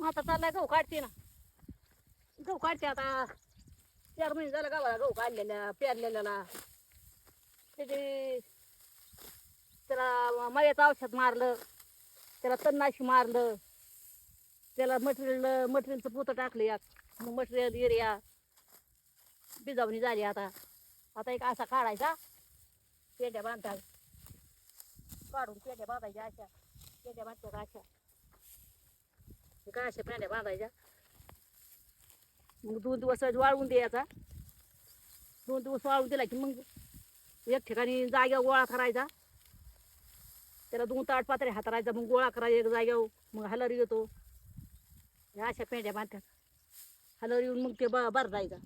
आता चाललाय गहू काढते ना. गहू काढते आता. 4 महिने झालं गावाला गहू काढलेल्या पेरलेल्याला. त्याचे त्याला मळ्याचं औषध मारलं, त्याला तणनाशी मारलं, त्याला मटेरियलचं पोतं टाकलं एक. मग मटेरियल युरिया बिजावणी झाली. आता आता एक असा काढायचा, पेंड्या बांधाय काढून पेंड्या बांधायच्या अशा. पेंड्या बांधतात अशा. काय अशा पेंड्या बांधायच्या. मग 2 दिवस वाळवून द्यायचा. 2 दिवस वाळवून दिला की मग एक ठिकाणी जाग्यावर गोळा करायचा. त्याला 2 ताट पात्रे हातरायचा. मग गोळा करायचा एक जाग्यावर. मग हलर येतो. अशा पेंड्या बांधतात. हलर येऊन मग ते भरायचा.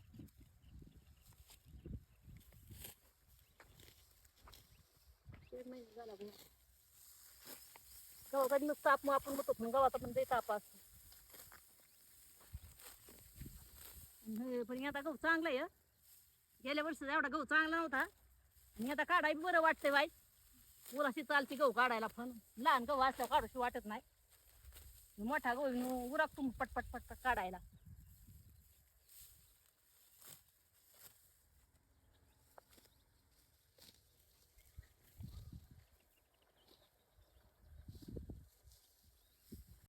गव्हाचा नुसतं ताप मग आपण म्हणतो पण गव्हाचा पण ते ताप असतो. पण आता गहू चांगला आहे. गेल्या वर्षी एवढा गहू चांगला नव्हता. आणि आता काढायला बरं वाटतंय बाई. उराशी चालती गहू काढायला. पण लहान गहू असल्यावर काढूशी वाटत नाही. मोठा गहू उराकतो पटपट पटपट काढायला.